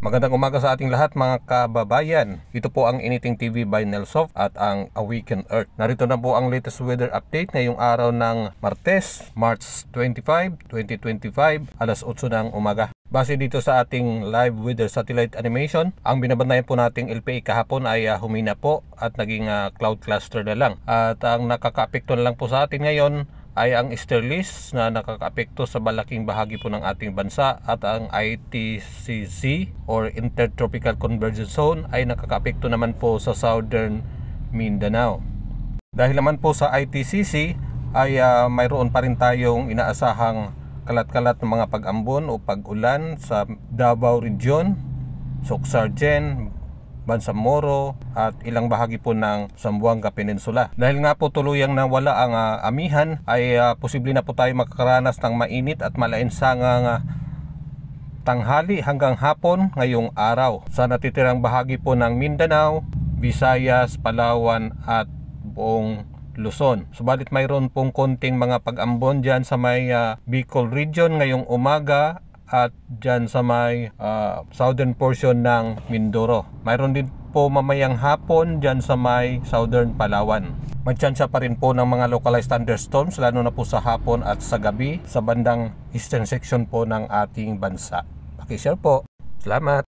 Magandang umaga sa ating lahat mga kababayan. Ito po ang Anything TV by Nelsoft at ang Awaken Earth. Narito na po ang latest weather update ngayong araw ng Martes, March 25, 2025, alas 8 ng umaga. Base dito sa ating live weather satellite animation, ang binabantayan po nating LPA kahapon ay humina po at naging cloud cluster na lang. At ang nakakaapekto na lang po sa atin ngayon ay ang easterlies na nakakaapekto sa malaking bahagi po ng ating bansa, at ang ITCZ or Intertropical Convergence Zone ay nakakaapekto naman po sa southern Mindanao. Dahil naman po sa ITCZ ay mayroon pa rin tayong inaasahang kalat-kalat ng mga pag-ambon o pag-ulan sa Davao Region, Soxargen, Bangsamoro at ilang bahagi po ng Zamboanga Peninsula. Dahil nga po tuluyang nawala ang amihan, ay posible na po tayo makakaranas ng mainit at malainsangang tanghali hanggang hapon ngayong araw sa natitirang bahagi po ng Mindanao, Visayas, Palawan at buong Luzon. Subalit mayroon pong konting mga pag-ambon dyan sa may Bicol Region ngayong umaga at dyan sa may southern portion ng Mindoro. Mayroon din po mamayang hapon dyan sa may southern Palawan. Magtsansya pa rin po ng mga localized thunderstorms lalo na po sa hapon at sa gabi sa bandang eastern section po ng ating bansa. Paki-share po. Salamat!